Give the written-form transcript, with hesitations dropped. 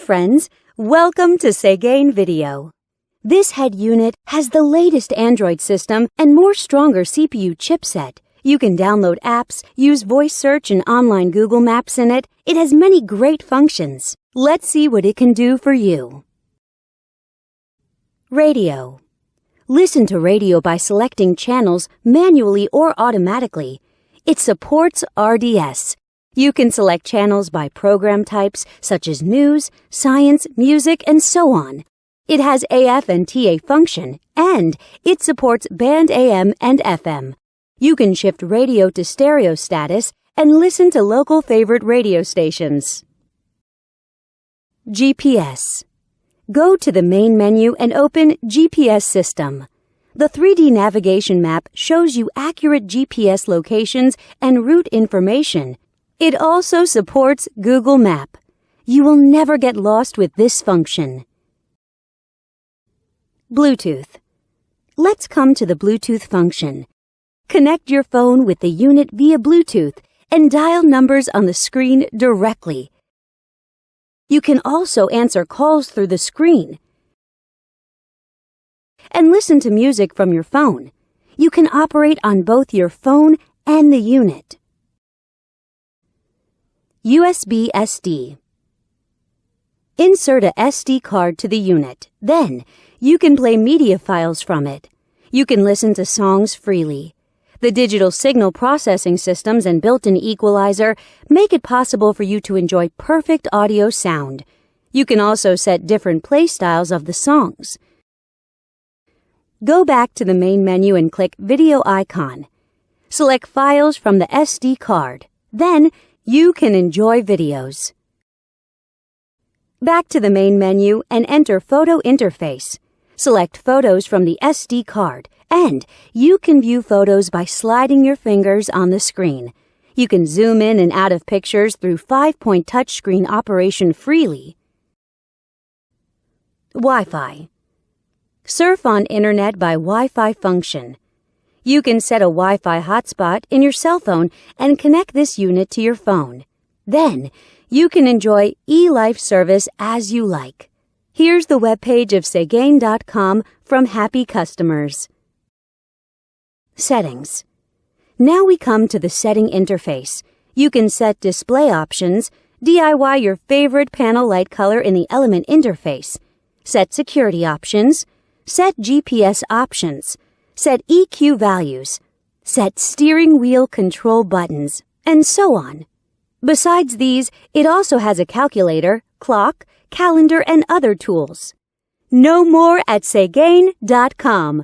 friends, welcome to Segain Video. This head unit has the latest Android system and more stronger CPU chipset. You can download apps, use voice search and online Google Maps in it. It has many great functions. Let's see what it can do for you. Radio. Listen to radio by selecting channels manually or automatically. It supports RDS. You can select channels by program types such as news, science, music, and so on. It has AF and TA function, and it supports band AM and FM. You can shift radio to stereo status and listen to local favorite radio stations. GPS. Go to the main menu and open GPS System. The 3D navigation map shows you accurate GPS locations and route information. It also supports Google Map. You will never get lost with this function. Bluetooth. Let's come to the Bluetooth function. Connect your phone with the unit via Bluetooth and dial numbers on the screen directly. You can also answer calls through the screen and listen to music from your phone. You can operate on both your phone and the unit. USB SD. Insert a SD card to the unit. Then, you can play media files from it. You can listen to songs freely. The digital signal processing systems and built-in equalizer make it possible for you to enjoy perfect audio sound. You can also set different play styles of the songs. Go back to the main menu and click Video icon. Select Files from the SD card. Then, you can enjoy videos. Back to the main menu and enter Photo Interface. Select Photos from the SD card, and you can view photos by sliding your fingers on the screen. You can zoom in and out of pictures through 5-point touchscreen operation freely. Wi-Fi. Surf on Internet by Wi-Fi function. You can set a Wi-Fi hotspot in your cell phone and connect this unit to your phone. Then, you can enjoy eLife service as you like. Here's the webpage of Segain.com from happy customers. Settings. Now we come to the setting interface. You can set display options, DIY your favorite panel light color in the element interface, set security options, set GPS options, set EQ values, set steering wheel control buttons, and so on. Besides these, it also has a calculator, clock, calendar, and other tools. Know more at Segain.com.